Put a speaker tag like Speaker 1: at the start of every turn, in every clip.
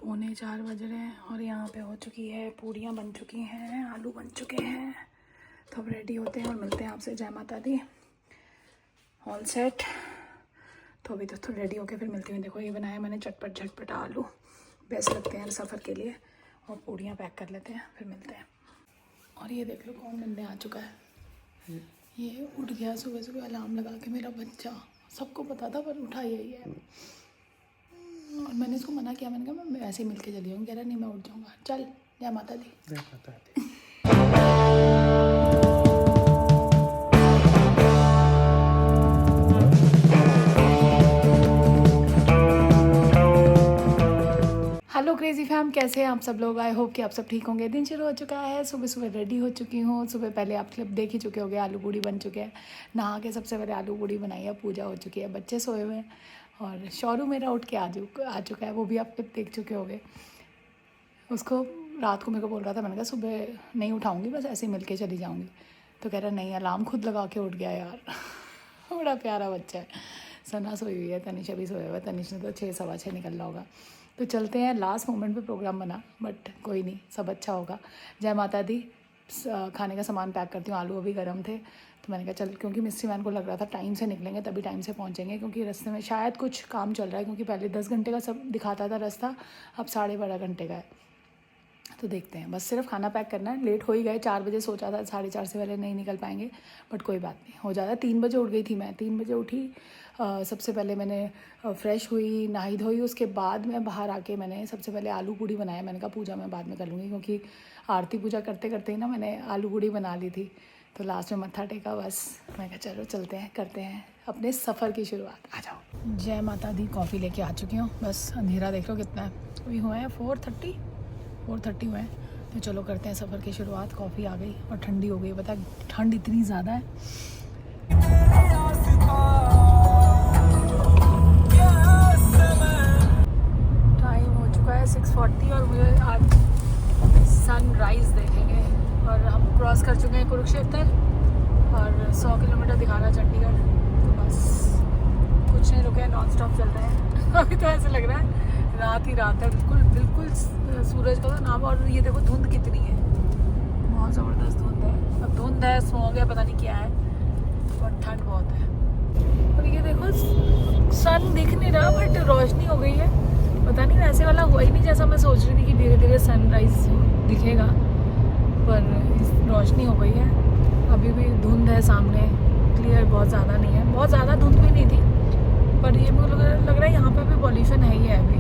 Speaker 1: 3:45 बज रहे हैं और यहाँ पे हो चुकी है, पूड़ियाँ बन चुकी हैं, आलू बन चुके हैं। तो अब रेडी होते हैं और मिलते हैं आपसे। जय माता दी। All set. तो अभी तो रेडी होके फिर मिलती हूँ। देखो ये बनाया मैंने चटपट झटपट आलू, बेस्ट लगते हैं सफ़र के लिए। और पूड़ियाँ पैक कर लेते हैं, फिर मिलते हैं। और ये देख लो कौन मिलने आ चुका है। ये उठ गया सुबह सुबह अलार्म लगा के, मेरा बच्चा। सबको पता था पर उठा यही है। और मैंने इसको मना किया, मैंने कहा मैं ऐसे ही मिल के चली जाऊँगी। कह रहा नहीं मैं उठ जाऊँगा। चल जय माता दी।
Speaker 2: जय माता दी।
Speaker 1: हेलो क्रेजी फैम, कैसे हैं आप सब लोग। आई होप कि आप सब ठीक होंगे। दिन शुरू हो चुका है, सुबह सुबह रेडी हो चुकी हूँ। सुबह पहले आप क्लिप देख ही चुके होंगे, आलू पूड़ी बन चुके हैं। नहा के सबसे पहले आलू पूड़ी बनाई है, पूजा हो चुकी है, बच्चे सोए हुए हैं और शौरू मेरा उठ के आ चुका है। वो भी आप क्लिप देख चुके होंगे। उसको रात को मेरे को बोल रहा था, मैंने कहा सुबह नहीं उठाऊँगी, बस ऐसे ही मिल के चली जाऊँगी। तो कह रहा नहीं, अलार्म खुद लगा के उठ गया यार। बड़ा प्यारा बच्चा है। सना सोई हुई है, तनिषा भी सोया हुआ है। तनिष ने तो 6-6:15 निकलना होगा। तो चलते हैं। लास्ट मोमेंट पे प्रोग्राम बना, बट कोई नहीं, सब अच्छा होगा। जय माता दी। खाने का सामान पैक करती हूँ। आलू अभी गर्म थे तो मैंने कहा चल, क्योंकि मिस्ट्री मैन को लग रहा था टाइम से निकलेंगे तभी टाइम से पहुँचेंगे, क्योंकि रास्ते में शायद कुछ काम चल रहा है। क्योंकि पहले 10 घंटे का सब दिखाता था रास्ता, अब 12.5 घंटे का है। तो देखते हैं, बस सिर्फ खाना पैक करना है। लेट हो ही गए, 4 बजे सोचा था, 4:30 से पहले नहीं निकल पाएंगे, बट कोई बात नहीं, हो जाता है। 3 बजे उठ गई थी मैं। 3 बजे उठी। सबसे पहले मैंने फ्रेश हुई, नहाई धोई। उसके बाद मैं बाहर आके मैंने सबसे पहले आलू पूड़ी बनाया। मैंने कहा पूजा मैं बाद में कर लूँगी, क्योंकि आरती पूजा करते करते ही ना मैंने आलू पूड़ी बना ली थी। तो लास्ट में मत्था टेका, बस मैं कहा चलो चलते हैं, करते हैं अपने सफ़र की शुरुआत। आ जाओ। जय माता दी। कॉफ़ी लेके आ चुकी हूँ। बस अंधेरा देख लो कितना है, अभी हुए हैं 4:30 हुए हैं। तो चलो करते हैं सफ़र की शुरुआत। कॉफ़ी आ गई और ठंडी हो गई। पता है ठंड इतनी ज़्यादा है। टाइम हो चुका है 6:40 और मुझे आज सनराइज़ देखेंगे। और हम क्रॉस कर चुके हैं कुरुक्षेत्र और 100 किलोमीटर दिखा रहा है चंडीगढ़। तो बस कुछ नहीं रुके, नॉन स्टॉप चल रहे हैं। अभी तो ऐसे लग रहा है रात ही रात है, बिल्कुल बिल्कुल सूरज का तो नाम। और ये देखो धुंध कितनी है, बहुत ज़बरदस्त धुंध है। अब धुंध है, स्मॉग है, पता नहीं क्या है, और ठंड बहुत है। और ये देखो सन दिख नहीं रहा, बट रोशनी हो गई है। पता नहीं वैसे वाला हुआ ही नहीं जैसा मैं सोच रही थी कि धीरे धीरे सनराइज दिखेगा, पर रोशनी हो गई है। अभी भी धुंध है सामने, क्लियर बहुत ज़्यादा नहीं है। बहुत ज़्यादा धुंध भी नहीं थी, पर ये मुझे लग रहा है यहाँ पे भी पॉल्यूशन है ही है। अभी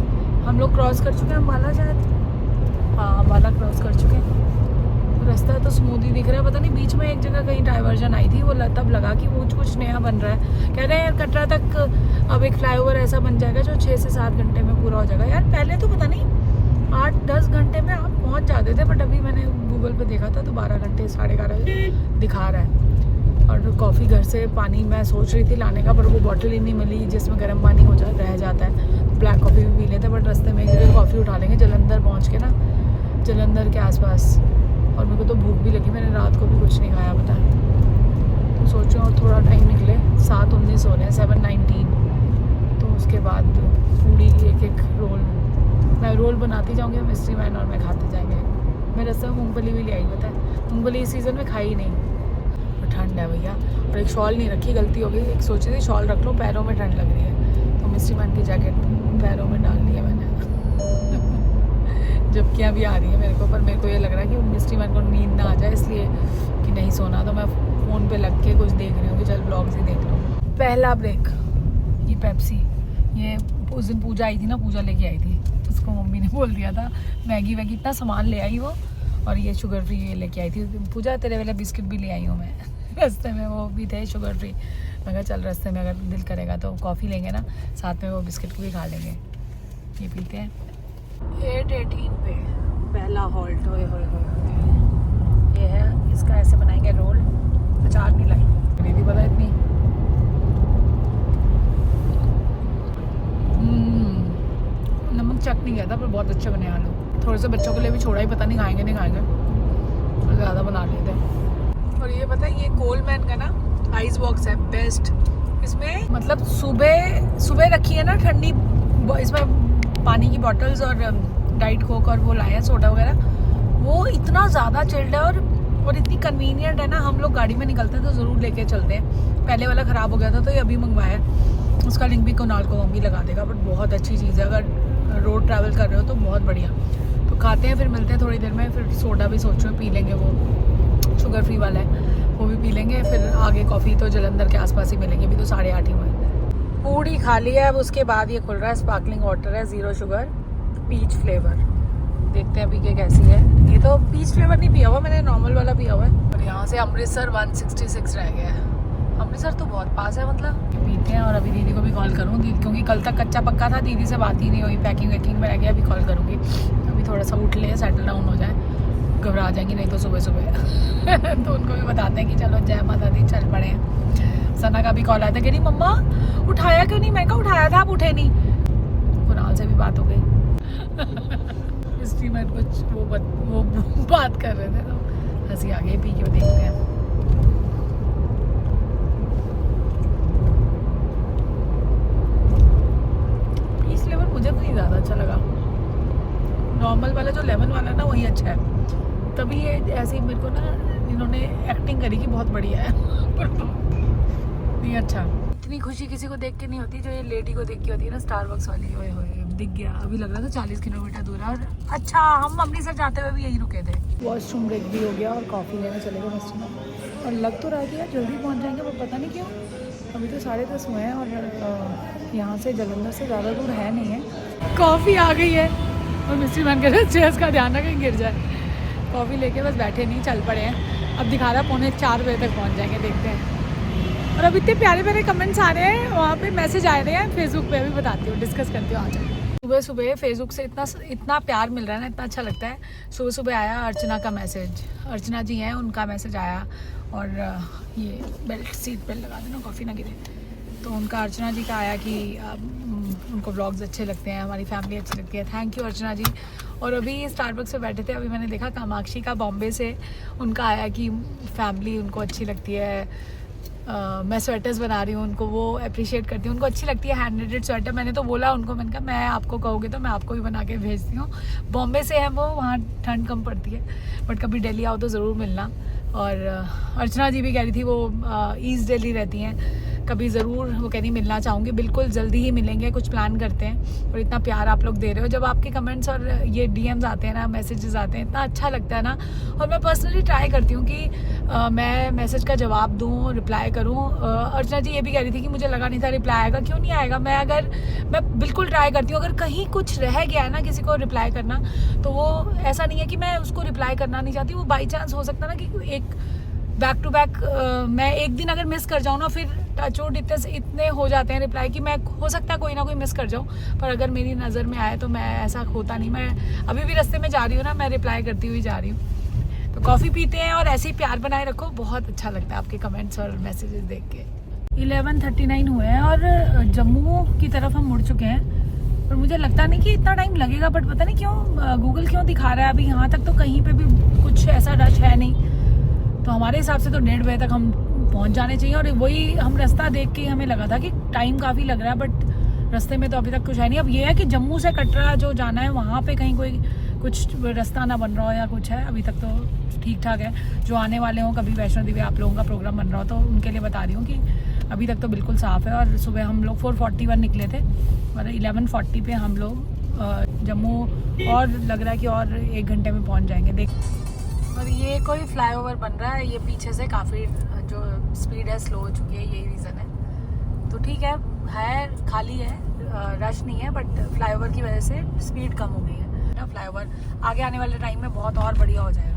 Speaker 1: हम लोग क्रॉस कर चुके हैं अम्बाला, शायद हाँ अम्बाला क्रॉस कर चुके हैं। तो रास्ता तो स्मूथ ही दिख रहा है। पता नहीं बीच में एक जगह कहीं डाइवर्जन आई थी, वो तब लगा कि वो कुछ नया बन रहा है। कह रहे हैं कटरा तक अब एक फ्लाईओवर ऐसा बन जाएगा जो 6 से 7 घंटे में पूरा हो जाएगा। यार पहले तो पता नहीं 8-10 घंटे में आप पहुँच जाते थे, बट अभी मैंने गूगल पे देखा था तो 12 घंटे 11:30 दिखा रहा है। और कॉफ़ी घर से पानी मैं सोच रही थी लाने का, पर वो बॉटल ही नहीं मिली जिसमें गर्म पानी रह जाता है। ब्लैक कॉफ़ी भी पी लेते, बट रास्ते में एक कॉफ़ी उठा लेंगे जलंधर पहुंच के ना, जलंधर के आसपास। और मेरे को तो भूख भी लगी, मैंने रात को भी कुछ नहीं खाया पता है। तो सोचो और थोड़ा टाइम निकले, 7:19 हो रहे हैं, 7:19। तो उसके बाद पूड़ी एक रोल, मैं रोल बनाती जाऊँगी, मिस्ट्री मैन और मैं खाते जाएंगे। मैं रास्ते में मूँगफली भी ले आई, पता है मूँगफली इस सीज़न में खाई नहीं। ठंड है भैया, और एक शॉल नहीं रखी, गलती हो गई। एक सोची थी शॉल रख लो, पैरों में ठंड लग रही है, तो मिस्ट्री मैन की जैकेट पैरों में डाल ली है मैंने। जबकि अभी आ रही है मेरे को, पर मेरे को ये लग रहा है कि मिस्ट्री मैन को नींद ना आ जाए, इसलिए कि नहीं सोना। तो मैं फ़ोन पे लग के कुछ देख रही हूँ कि चल ब्लॉग्स ही देख लूँ। पहला ब्रेक ये पेप्सी। ये उस दिन पूजा आई थी ना, पूजा लेके आई थी, उसको मम्मी ने बोल दिया था मैगी वैगी इतना सामान ले आई वो, और ये शुगर फ्री ये लेके आई थी। पूजा तेरे वाले बिस्किट भी ले आई हूँ मैं। रास्ते में वो भी थे शुगर फ्री। मैं कहा चल रास्ते में अगर दिल करेगा तो कॉफ़ी लेंगे ना, साथ में वो बिस्किट को भी खा लेंगे। ये पीते हैं। 8:18 पे पहला हॉल्ट। होए ये है, इसका ऐसे बनाएंगे रोल। अचार नहीं लाई, खरीदी पता इतनी। नमक चख नहीं गया था, पर बहुत अच्छे बने आलू। थोड़े से बच्चों के लिए भी छोड़ा ही, पता नहीं खाएंगे नहीं खाएंगे, तो ज़्यादा बना लेते हैं। और ये पता है ये कोलमैन का ना आइस बॉक्स है, बेस्ट। इसमें मतलब सुबह रखी है ना ठंडी, इसमें पानी की बॉटल्स और डाइट कोक और वो लाए हैं सोडा वगैरह, वो इतना ज़्यादा चिल्ड है और इतनी कन्वीनियंट है ना। हम लोग गाड़ी में निकलते हैं तो ज़रूर लेके चलते हैं। पहले वाला ख़राब हो गया था तो ये अभी मंगवाया है, उसका लिंक भी कुणाल को मम्मी लगा देगा। बट बहुत अच्छी चीज़ है, अगर रोड ट्रैवल कर रहे हो तो बहुत बढ़िया। तो खाते हैं, फिर मिलते हैं थोड़ी देर में। फिर सोडा भी सोच रहे पी लेंगे, वो शुगर फ्री वाला है, वो भी पी लेंगे। फिर आगे कॉफ़ी तो जलंधर के आसपास ही मिलेंगे, अभी तो 8:30 ही हुए। पूरी खा ली है। अब उसके बाद ये खुल रहा है स्पार्कलिंग वाटर है, 0 शुगर पीच फ्लेवर। देखते हैं पी के कैसी है। ये तो पीच फ्लेवर नहीं पिया हुआ मैंने, नॉर्मल वाला पिया हुआ है। और यहाँ से अमृतसर 166 रह गया है। अमृतसर तो बहुत पास है, मतलब पीते हैं। और अभी दीदी को भी कॉल करूँगी क्योंकि कल तक कच्चा पक्का था, दीदी से बात ही नहीं हुई, पैकिंग वैकिंग में रह गया। अभी कॉल करूँगी, अभी थोड़ा सा उठ ले, सेटल डाउन हो जाए, घबरा जाएंगी नहीं तो सुबह सुबह तो उनको भी बताते हैं कि चलो जय माता दी, चल पड़े हैं। सना का भी कॉल आया था, कह रही मम्मा उठाया क्यों नहीं? मैं कहा उठाया था, आप उठे नहीं। कुणाल से भी बात हो गई इसलिए मैं कुछ वो बात कर रहे थे तो हंसी आ गई। पी के देखते हैं। पीच फ्लेवर मुझे तो नहीं ज़्यादा अच्छा लगा, नॉर्मल वाला जो लेमन वाला ना वही अच्छा है। तभी ये ऐसे मेरे को ना इन्होंने एक्टिंग करी कि बहुत बढ़िया है नहीं अच्छा। इतनी खुशी किसी को देख के नहीं होती जो ये लेडी को देख के होती है ना, स्टारबक्स वाली। ओए होए दिख गया, अभी लग रहा था 40 किलोमीटर दूर है। और अच्छा, हम अमृतसर जाते हुए भी यही रुके थे। वॉशरूम ब्रेक भी हो गया और कॉफ़ी लेने चले गए मस्त में। और लग तो रहा है कि यार जल्दी पहुंच जाएंगे, पर पता नहीं क्यों। अभी तो 10:30 हुए हैं और यहाँ से जलंधर से ज़्यादा दूर है नहीं है। कॉफ़ी आ गई है और मिस्त्री मैन कह रहे हैं चेयर्स का ध्यान रखें गिर जाए। कॉफ़ी लेके बस बैठे नहीं, चल पड़े हैं। अब दिखा रहा है 3:45 बजे तक पहुँच जाएंगे, देखते हैं। और अब इतने प्यारे प्यारे कमेंट्स आ रहे हैं, वहाँ पे मैसेज आ रहे हैं फेसबुक पे, अभी बताती हूँ, डिस्कस करती हूँ आज। सुबह सुबह फेसबुक से इतना प्यार मिल रहा है ना, इतना अच्छा लगता है। सुबह सुबह आया अर्चना का मैसेज, अर्चना जी हैं उनका मैसेज आया। और ये बेल्ट सीट बेल्ट लगा देना कॉफ़ी ना गिरे। तो उनका अर्चना जी का आया कि उनको व्लॉग्स अच्छे लगते हैं, हमारी फैमिली अच्छी लगती है। थैंक यू अर्चना जी। और अभी स्टारबक्स पे बैठे थे, अभी मैंने देखा कामाक्षी का बॉम्बे से उनका आया कि फैमिली उनको अच्छी लगती है। मैं स्वेटर्स बना रही हूँ, उनको वो अप्रिशिएट करती हूँ, उनको अच्छी लगती है हैंड मेड स्वेटर। मैंने तो बोला उनको, मैंने कहा मैं आपको कहोगे तो मैं आपको भी बना के भेजती हूँ। बॉम्बे से है वो, वहाँ ठंड कम पड़ती है, बट कभी दिल्ली आओ तो ज़रूर मिलना। और अर्चना जी भी कह रही थी, वो ईस्ट दिल्ली रहती हैं, कभी ज़रूर वो कह रही मिलना चाहूँगी। बिल्कुल जल्दी ही मिलेंगे, कुछ प्लान करते हैं। और इतना प्यार आप लोग दे रहे हो, जब आपके कमेंट्स और ये डीएम्स आते हैं ना, मैसेजेस आते हैं, इतना अच्छा लगता है ना। और मैं पर्सनली ट्राई करती हूँ कि मैं मैसेज का जवाब दूँ, रिप्लाई करूँ। अर्चना जी ये भी कह रही थी कि मुझे लगा नहीं था रिप्लाई आएगा। क्यों नहीं आएगा? मैं बिल्कुल ट्राई करती हूँ। अगर कहीं कुछ रह गया है ना किसी को रिप्लाई करना, तो वो ऐसा नहीं है कि मैं उसको रिप्लाई करना नहीं चाहती। वो बाई चांस हो सकता है ना कि एक बैक टू बैक मैं एक दिन अगर मिस कर जाऊँ ना, फिर टचवुड इतने हो जाते हैं रिप्लाई कि मैं हो सकता है कोई ना कोई मिस कर जाऊँ। पर अगर मेरी नज़र में आए तो मैं, ऐसा होता नहीं। मैं अभी भी रास्ते में जा रही हूँ ना, मैं रिप्लाई करती हुई जा रही हूँ। तो कॉफ़ी पीते हैं और ऐसे ही प्यार बनाए रखो। बहुत अच्छा लगता है आपके कमेंट्स और मैसेजेस देख के। 11:39 हुए हैं और जम्मू की तरफ हम मुड़ चुके हैं। और मुझे लगता नहीं कि इतना टाइम लगेगा, बट पता नहीं क्यों गूगल क्यों दिखा रहा है अभी यहाँ तक तो कहीं पे भी कुछ ऐसा रश है नहीं। तो हमारे हिसाब से तो 1:30 बजे तक हम पहुँच जाने चाहिए। और वही हम रास्ता देख के हमें लगा था कि टाइम काफ़ी लग रहा है, बट रास्ते में तो अभी तक कुछ है नहीं। अब ये है कि जम्मू से कटरा जो जाना है वहाँ पे कहीं कोई कुछ रास्ता ना बन रहा हो या कुछ है। अभी तक तो ठीक ठाक है। जो आने वाले हों, कभी वैष्णो देवी आप लोगों का प्रोग्राम बन रहा हो, तो उनके लिए बता रही हूँ कि अभी तक तो बिल्कुल साफ़ है। और सुबह हम लोग 4:41 निकले थे और 11:40 पे हम लोग जम्मू, और लग रहा है कि और 1 घंटे में पहुँच जाएंगे। देख, और ये कोई फ्लाईओवर बन रहा है, ये पीछे से काफ़ी जो स्पीड है स्लो हो चुकी है, यही रीज़न है। तो ठीक है खाली है, रश नहीं है, बट फ्लाईओवर की वजह से स्पीड कम हो गई है ना। फ्लाईओवर आगे आने वाले टाइम में बहुत और बढ़िया हो जाएगा।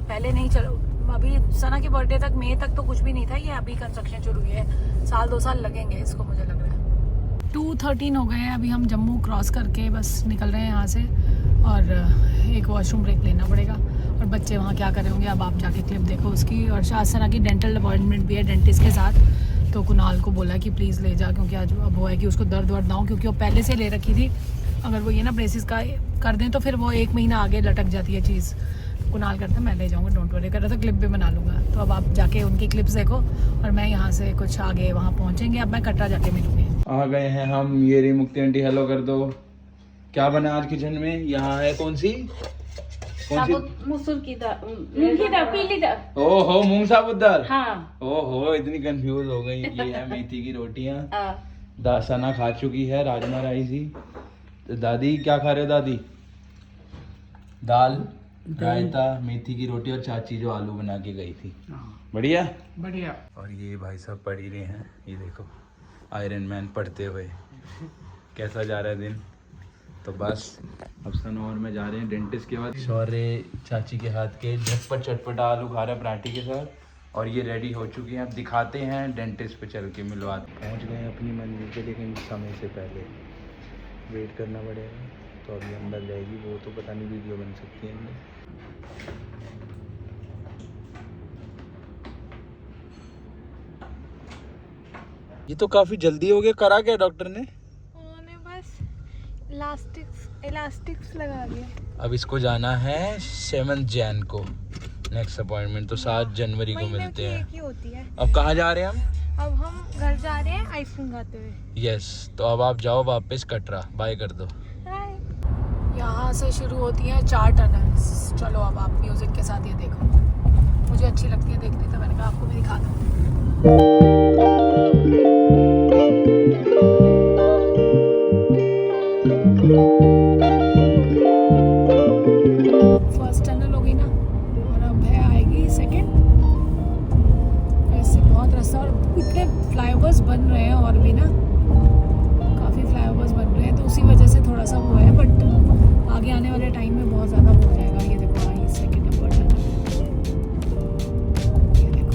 Speaker 1: पहले नहीं, चलो अभी सना की बर्थडे तक, मई तक तो कुछ भी नहीं था। ये अभी कंस्ट्रक्शन शुरू हुई है, 1-2 साल लगेंगे इसको, मुझे लग रहा है। 2:13 हो गए हैं, अभी हम जम्मू क्रॉस करके बस निकल रहे हैं यहाँ से। और एक वॉशरूम ब्रेक लेना पड़ेगा। और बच्चे वहाँ क्या कर रहे होंगे, अब आप जाके क्लिप देखो उसकी। और शासना की डेंटल अपॉइंटमेंट भी है डेंटिस्ट के साथ, तो कुणाल को बोला कि प्लीज़ ले जा, क्योंकि आज अब वो है कि उसको दर्द वर्द ना हो, क्योंकि वो पहले से ले रखी थी। अगर वो ये ना ब्रेसिस का कर दें तो फिर वो 1 महीना आगे लटक जाती है चीज़। कुणाल करता मैं ले जाऊँगा, डोंट वरी कर रहा था, क्लिप भी बना लूँगा। तो अब आप जाके उनकी क्लिप्स देखो और मैं यहाँ से कुछ आगे वहाँ पहुँचेंगे। अब मैं कटरा जाके मिलूँगी।
Speaker 2: आ गए हैं हम। ये रही मुक्ति आंटी, हेलो कर दो। क्या बना आज किचन में? यहाँ है कौन सी
Speaker 3: मसूर की दाल, पीली दाल।
Speaker 2: ओहो, मूंग साबुत दाल।
Speaker 3: हाँ।
Speaker 2: ओहो, इतनी कंफ्यूज हो गई। ये है मेथी की रोटियां। दासना खा चुकी है, राजमा राइस ही। तो दादी क्या खा रहे हो दादी? दाल, रायता, मेथी की रोटी और चाची जो आलू बना के गई थी। बढ़िया
Speaker 3: बढ़िया।
Speaker 2: और ये भाई साहब पढ़ ही रहे हैं, ये देखो आयरन मैन पढ़ते हुए। कैसा जा रहा है दिन? तो बस अब सन और मैं जा रहे हैं डेंटिस्ट के बाद। शौर्य चाची के हाथ के झटपट चटपटा आलू खा रहा है पराठे के साथ। और ये रेडी हो चुकी हैं, अब दिखाते हैं डेंटिस्ट पे चल के मिलवाते। पहुंच गए हैं अपनी मंजिल पे, लेकिन समय से पहले वेट करना पड़ेगा। तो अभी अंदर जाएगी वो, तो पता नहीं वीडियो बन सकती है अंदर। ये तो काफी जल्दी हो गया। करा क्या डॉक्टर ने?
Speaker 1: उन्होंने बस इलास्टिक्स लगा दिया।
Speaker 2: अब इसको जाना है 7 जैन को, नेक्स्ट अपॉइंटमेंट। तो 7 जनवरी को मिलते हैं।
Speaker 1: होती है।
Speaker 2: अब कहाँ जा रहे हैं हम?
Speaker 1: अब हम घर जा रहे हैं आइसक्रीम खाते हुए।
Speaker 2: यस, तो अब आप जाओ वापस कटरा, बाय कर दो।
Speaker 1: यहाँ से शुरू होती हैं 4 टनल्स। चलो अब आप म्यूजिक के साथ ये देखो, मुझे अच्छी लगती है देखने, तो मैंने कहा आपको भी दिखा दूँ। फर्स्ट टनल हो गई ना, और अब है आएगी सेकंड। ऐसे बहुत रास्ता, और इतने फ्लाईओवर्स बन रहे हैं और भी ना, काफ़ी फ्लाईओवर्स बन रहे हैं, तो उसी वजह से थोड़ा सा वो है। बट आगे आने वाले टाइम में बहुत ज़्यादा हो जाएगा। ये देखो आई सेकंड नंबर टनल, ये देखो।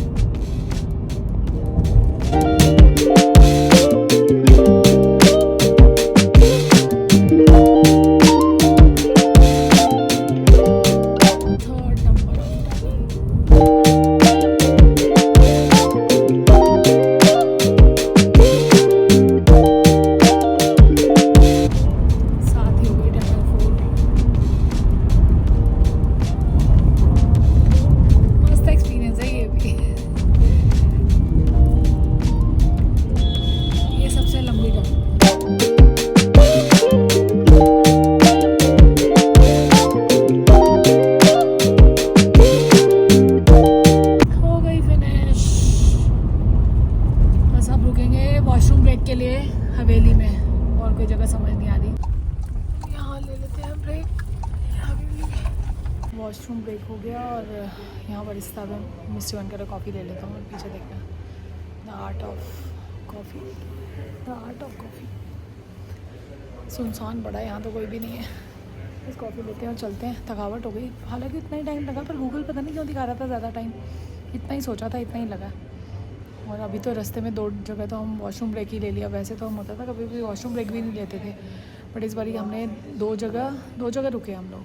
Speaker 1: वॉशरूम ब्रेक के लिए हवेली में, और कोई जगह समझ नहीं आ रही। यहाँ ले लेते हैं ब्रेक। वॉशरूम ब्रेक हो गया, और यहाँ पर इस तरह मिस्टी बनकर कॉफ़ी ले लेता हूँ। और पीछे देखना the art of coffee, the art of coffee. सुनसान बड़ा है यहाँ, तो कोई भी नहीं है। बस कॉफ़ी लेते हैं और चलते हैं। थकावट हो गई, हालांकि इतना ही टाइम लगा, पर गूगल पता नहीं क्यों दिखा रहा था ज़्यादा टाइम। इतना ही सोचा था, इतना ही लगा। और अभी तो रास्ते में 2 जगह तो हम वॉशरूम ब्रेक ही ले लिया। वैसे तो हम होता था कभी भी वॉशरूम ब्रेक भी नहीं लेते थे, बट इस बार हमने 2 जगह रुके हम लोग,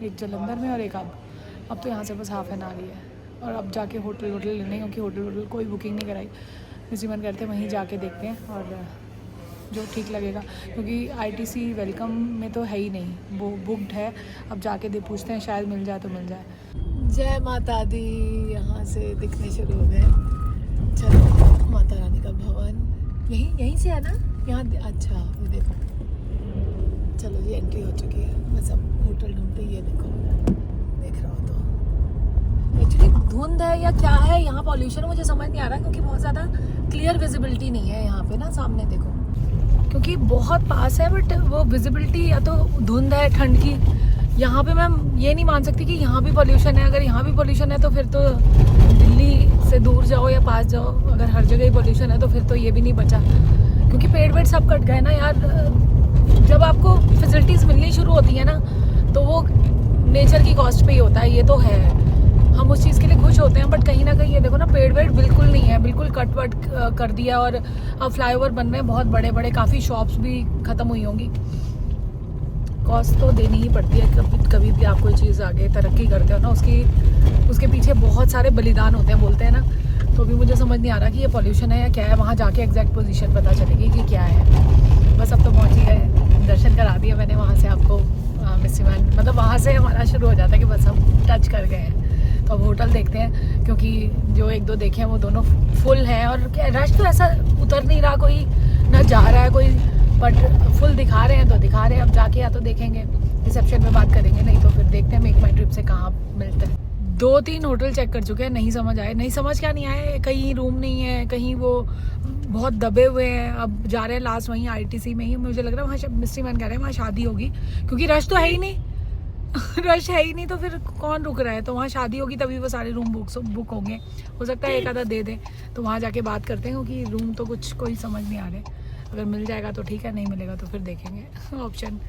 Speaker 1: एक जालंधर में और एक अब तो यहाँ से बस हाफ एन आवर ही है। और अब जाके होटल लेने, क्योंकि होटल कोई बुकिंग नहीं कराई। इसी मन करते वहीं जाके देखते हैं, और जो ठीक लगेगा, क्योंकि ITC वेलकम में तो है ही नहीं, वो बुकड है। अब जाके पूछते हैं, शायद मिल जाए तो मिल जाए। जय माता दी यहाँ से दिखने शुरू हो गए। चलो, माता रानी का भवन यहीं से है ना, यहाँ। अच्छा, ये देखो, चलो जी एंट्री हो चुकी है। बस अब होटल ढूंढते, ये देखो, देख रहा हो तो। एक्चुअली धुंध है या क्या है, यहाँ पॉल्यूशन मुझे समझ नहीं आ रहा, क्योंकि बहुत ज़्यादा क्लियर विजिबिलिटी नहीं है यहाँ पे ना, सामने देखो, क्योंकि बहुत पास है, बट वो विजिबिलिटी, या तो धुंध है ठंड की। यहाँ पे मैं ये नहीं मान सकती कि यहाँ भी पॉल्यूशन है। अगर यहाँ भी पॉल्यूशन है तो फिर तो दिल्ली से दूर जाओ या पास जाओ। अगर हर जगह ही पॉल्यूशन है तो फिर तो ये भी नहीं बचा, क्योंकि पेड़ सब कट गए ना यार। जब आपको फैसिलिटीज़ मिलनी शुरू होती है ना, तो वो नेचर की कॉस्ट पे ही होता है। ये तो है, हम उस चीज़ के लिए खुश होते हैं, बट कहीं ना कहीं ये देखो ना, पेड़ बिल्कुल नहीं है, बिल्कुल कट वट कर दिया। और अब फ्लाईओवर बन रहे हैं बहुत बड़े बड़े, काफ़ी शॉप्स भी ख़त्म हुई होंगी। कॉस्ट तो देनी ही पड़ती है, कभी भी आप कोई चीज़ आगे तरक्की करते हो ना, उसके पीछे बहुत सारे बलिदान होते हैं, बोलते हैं ना। तो भी मुझे समझ नहीं आ रहा कि ये पॉल्यूशन है या क्या है। वहाँ जाके एग्जैक्ट पोजीशन पता चलेगी कि क्या है। बस अब तो पहुँच ही गए, दर्शन करा दिए मैंने वहाँ से आपको। मिस्सीमैन मतलब वहाँ से हमारा शुरू हो जाता है कि बस हम टच कर गए हैं। तो अब होटल देखते हैं, क्योंकि जो 1-2 देखे हैं वो दोनों फुल हैं, और रश तो ऐसा उतर नहीं रहा, कोई ना जा रहा है, कोई बट फुल दिखा रहे हैं तो दिखा रहे हैं, अब जाके या तो देखेंगे रिसेप्शन पे बात करेंगे, नहीं तो फिर देखते हैं मेक माई ट्रिप से कहाँ मिलते हैं। 2-3 होटल चेक कर चुके हैं, नहीं समझ आए, नहीं समझ क्या नहीं आए, कहीं रूम नहीं है, कहीं वो बहुत दबे हुए हैं। अब जा रहे हैं लास्ट वहीं ITC में ही, मुझे लग रहा है वहाँ मिस्ट्री मैन कह रहे हैं वहाँ शादी होगी, क्योंकि रश तो है ही नहीं रश है ही नहीं, तो फिर कौन रुक रहा है, तो वहाँ शादी होगी तभी वो सारे रूम बुक होंगे। हो सकता है एक आधा दे दे, तो वहाँ जाके बात करते हैं, क्योंकि रूम तो कुछ कोई समझ नहीं आ रहे। अगर मिल जाएगा तो ठीक है, नहीं मिलेगा तो फिर देखेंगे ऑप्शन।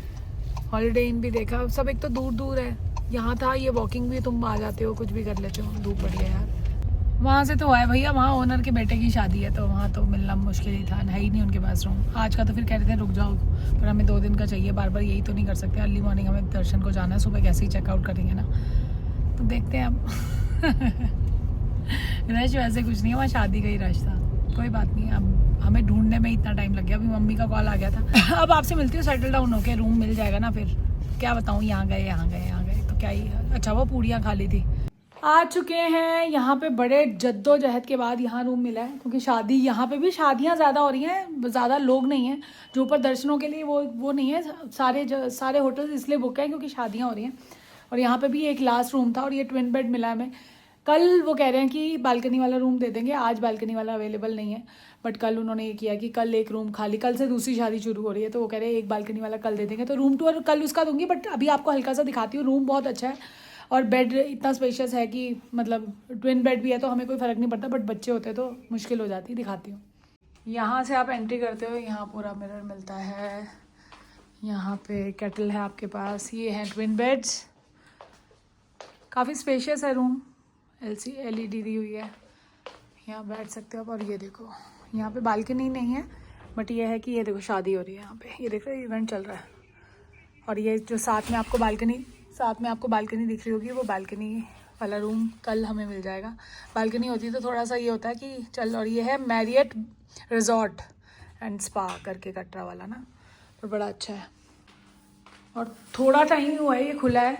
Speaker 1: हॉलीडे इन भी देखा, सब एक तो दूर दूर है, यहाँ था ये वॉकिंग भी तुम आ जाते हो, कुछ भी कर लेते हो, धूप बढ़िया यार। वहाँ से तो है भैया, वहाँ ओनर के बेटे की शादी है, तो वहाँ तो मिलना मुश्किल ही था, है ही नहीं उनके पास रूम। आज का तो फिर कह रहे थे रुक जाओ, पर हमें 2 दिन का चाहिए, बार बार यही तो नहीं कर सकते। अर्ली मॉर्निंग हमें दर्शन को जाना है, सुबह कैसे ही चेकआउट करेंगे ना, तो देखते हैं अब रश वैसे कुछ नहीं है, वहाँ शादी का ही रश था, कोई बात नहीं। अब हमें ढूंढने में इतना टाइम लग गया, अभी मम्मी का कॉल आ गया था अब आपसे मिलती हूँ, सेटल डाउन होके रूम मिल जाएगा ना, फिर क्या बताऊँ, यहाँ गए यहाँ गए यहाँ गए, तो क्या ही। अच्छा वो पूड़ियाँ खा ली थी। आ चुके हैं यहाँ पे, बड़े जद्दोजहद के बाद यहाँ रूम मिला है, क्योंकि शादी यहाँ पे भी शादियाँ ज़्यादा हो रही हैं, ज़्यादा लोग नहीं हैं जो ऊपर दर्शनों के लिए वो नहीं है, सारे होटल्स इसलिए बुक हैं क्योंकि शादियाँ हो रही हैं। और यहाँ पे भी एक लास्ट रूम था, और ये ट्विन बेड मिला हमें। कल वो कह रहे हैं कि बालकनी वाला रूम दे देंगे, आज बालकनी वाला अवेलेबल नहीं है, बट कल उन्होंने ये किया कि कल एक रूम खाली, कल से दूसरी शादी शुरू हो रही है, तो वो कह रहे हैं एक बालकनी वाला कल दे देंगे, तो रूम टूर कल उसका दूंगी। बट अभी आपको हल्का सा दिखाती हूँ, रूम बहुत अच्छा है और बेड इतना स्पेशियस है कि मतलब ट्विन बेड भी है, तो हमें कोई फ़र्क नहीं पड़ता, बट बच्चे होते तो मुश्किल हो जाती। दिखाती हूँ, यहाँ से आप एंट्री करते हो, यहाँ पूरा मिरर मिलता है, यहाँ पे केटल है आपके पास, ये हैं ट्विन बेड्स, काफ़ी स्पेशियस है रूम, LED दी हुई है, यहाँ बैठ सकते हो आप। और ये देखो यहाँ पे बालकनी नहीं है, बट ये है कि ये देखो शादी हो रही है यहाँ पे, ये देखो इवेंट चल रहा है। और ये जो साथ में आपको बालकनी दिख रही होगी, वो बालकनी वाला रूम कल हमें मिल जाएगा। बालकनी होती है तो थोड़ा सा ये होता है कि चल, और ये है मैरियट रिजॉर्ट एंड स्पा करके कटरा वाला ना, तो बड़ा अच्छा है। और थोड़ा टाइम हुआ है ये खुला है,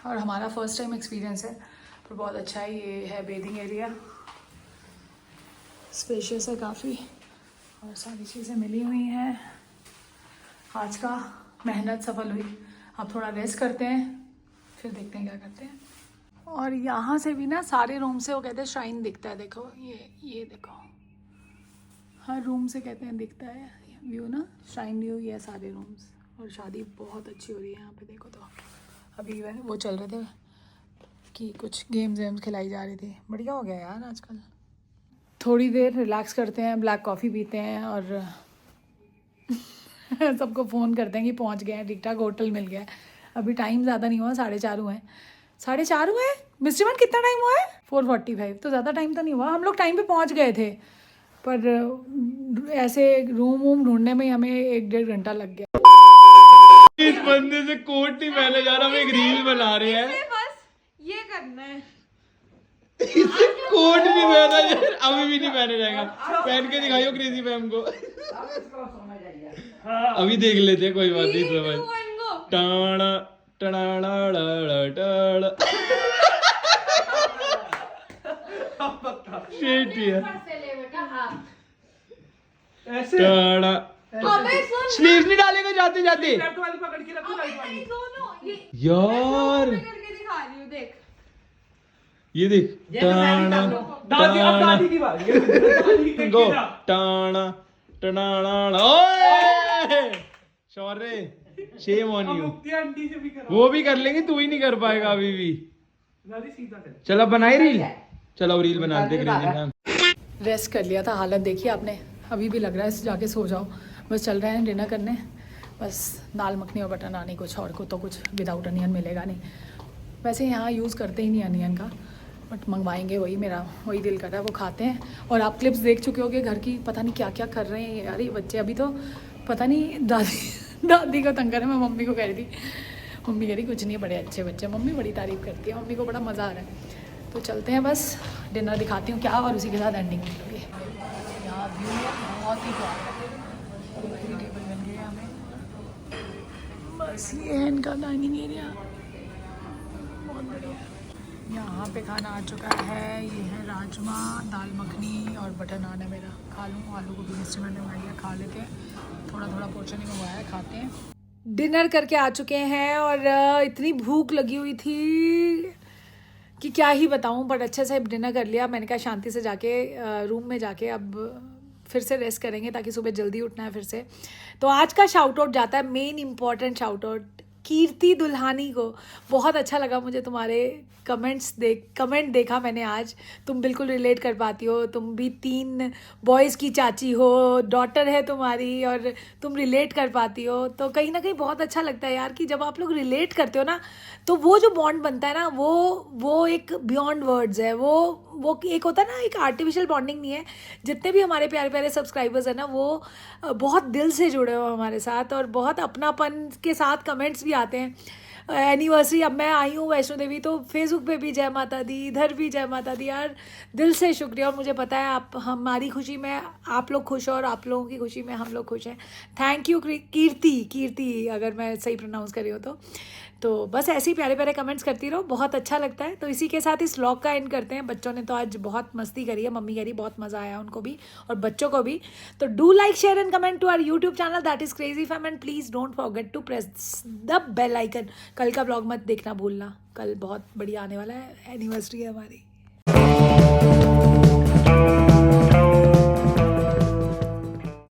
Speaker 1: और हमारा फर्स्ट टाइम एक्सपीरियंस है, तो बहुत अच्छा है। ये है बेदिंग एरिया, स्पेशियस है काफ़ी, और सारी चीज़ें मिली हुई हैं। आज का मेहनत सफल हुई, अब थोड़ा रेस्ट करते हैं, फिर देखते हैं क्या करते हैं। और यहाँ से भी ना सारे रूम से वो कहते हैं श्राइन दिखता है, देखो ये देखो, हर रूम से कहते हैं दिखता है व्यू ना, श्राइन व्यू, ये सारे रूम्स। और शादी बहुत अच्छी हो रही है यहाँ पे, देखो तो अभी वो चल रहे थे कि कुछ गेम्स खिलाई जा रही थी, बढ़िया हो गया यार आजकल। थोड़ी देर रिलैक्स करते हैं, ब्लैक कॉफ़ी पीते हैं, और सबको फ़ोन करते हैं कि पहुंच गए हैं, ठीक ठाक होटल मिल गया है। अभी टाइम ज़्यादा नहीं हुआ, 4:30 हुए हैं। 4:30 हुए हैं मिस्टर मैन, कितना टाइम हुआ है? 4:45, तो ज़्यादा टाइम तो नहीं हुआ, हम लोग टाइम पे पहुंच गए थे, पर ऐसे रूम वूम ढूंढने में हमें 1-1.5 घंटा लग गया।
Speaker 2: इस बंदे से कोट नहीं पहने जा रहा, हम एक रील बना रहे हैं,
Speaker 3: बस ये करना है,
Speaker 2: इसे कोट नहीं पहना यार, अभी भी नहीं पहने जाएगा, पहन के दिखाइयो क्रेजी फैम को। अभी देख लेते हैं, कोई बात नहीं, तो भाई टाणा टाणा टाणा शेट है
Speaker 4: ऐसे
Speaker 2: टाणा, स्लीव्स नहीं डालेगा जाते जाते
Speaker 4: लैपटॉप वाली पकड़ के रखो, लाइट वाली
Speaker 2: यार,
Speaker 3: करके दिखा रही हूँ, देख
Speaker 2: ये देख टाणा
Speaker 4: दादी, अब दादी की बारी है, दादी के
Speaker 2: गो
Speaker 4: किधर?
Speaker 2: टाणा टाणा, ओए शौर्य, शेम ऑन
Speaker 4: अब
Speaker 2: यू,
Speaker 4: मुक्ति आंटी से भी करो,
Speaker 2: वो भी कर लेंगे, तू ही नहीं कर पाएगा अभी भी।
Speaker 4: दादी सीधा कर।
Speaker 2: चलो बनाई रील, चलो रील बनाते हैं।
Speaker 1: रेस्ट कर लिया था, हालत देखी आपने, अभी भी लग रहा है जाके सो जाओ। बस चल रहे हैं डिनर करने, बस दाल मखनी और बटर नान, कुछ और को तो कुछ विदाउट अनियन मिलेगा नहीं। वैसे यहाँ यूज़ करते ही नहीं अनियन का, बट मंगवाएंगे, मेरा वही दिल कर रहा है, वो खाते हैं। और आप क्लिप्स देख चुके होगे घर की, पता नहीं क्या क्या कर रहे हैं यार ये बच्चे। अभी तो पता नहीं दादी को तंग कर रहे, मैं मम्मी को कह रही थी, मम्मी कह रही कुछ नहीं, बड़े अच्छे बच्चे, मम्मी बड़ी तारीफ़ करती है, मम्मी को बड़ा मज़ा आ रहा है। तो चलते हैं, बस डिनर दिखाती हूँ क्या, और उसी के साथ एंडिंग करेंगे। यहाँ व्यू बहुत ही प्यारा है, टेबल मिल गई हमें, बस ये है इनका डाइनिंग एरिया, बहुत बढ़िया है। यहाँ पे खाना आ चुका है। ये है राजमा, दाल मखनी और बटर नान है मेरा। खा लूँ, आलू को भी मिस्टर मैंने मंगाया, खा लेते हैं। थोड़ा थोड़ा पोर्शन ही मंगवाया है, खाते हैं। डिनर करके आ चुके हैं और इतनी भूख लगी हुई थी कि क्या ही बताऊं, बट अच्छे से डिनर कर लिया। मैंने कहा शांति से जाके रूम में जाके अब फिर से रेस्ट करेंगे ताकि सुबह जल्दी उठना है फिर से। तो आज का शाउट आउट जाता है, मेन इम्पॉर्टेंट शाउट आउट कीर्ति दुल्हानी को। बहुत अच्छा लगा मुझे तुम्हारे कमेंट देखा मैंने आज। तुम बिल्कुल रिलेट कर पाती हो, तुम भी 3 बॉयज़ की चाची हो, डॉटर है तुम्हारी और तुम रिलेट कर पाती हो। तो कहीं ना कहीं बहुत अच्छा लगता है यार कि जब आप लोग रिलेट करते हो ना, तो वो जो बॉन्ड बनता है ना, वो एक बियॉन्ड वर्ड्स है। वो एक होता है ना, एक आर्टिफिशियल बॉन्डिंग नहीं है। जितने भी हमारे प्यारे प्यारे सब्सक्राइबर्स हैं ना, वो बहुत दिल से जुड़े हो हमारे साथ और बहुत अपनापन के साथ कमेंट्स भी आते हैं। एनिवर्सरी, अब मैं आई हूँ वैष्णो देवी तो फेसबुक पे भी जय माता दी, इधर भी जय माता दी। यार दिल से शुक्रिया। और मुझे पता है आप हमारी खुशी में आप लोग खुश हो और आप लोगों की खुशी में हम लोग खुश हैं। थैंक यू कीर्ति, अगर मैं सही प्रोनाउंस कर रही हूँ तो बस ऐसे ही प्यारे प्यारे कमेंट्स करती रहो, बहुत अच्छा लगता है। तो इसी के साथ इस व्लॉग का एंड करते हैं। बच्चों ने तो आज बहुत मस्ती करी है, मम्मी कह रही बहुत मज़ा आया उनको भी और बच्चों को भी। तो do like, share and comment to our YouTube channel that is crazy fam and please don't forget to press the bell icon. कल का व्लॉग मत देखना भूलना, कल बहुत बढ़िया आने वाला है, एनिवर्सरी है हमारी।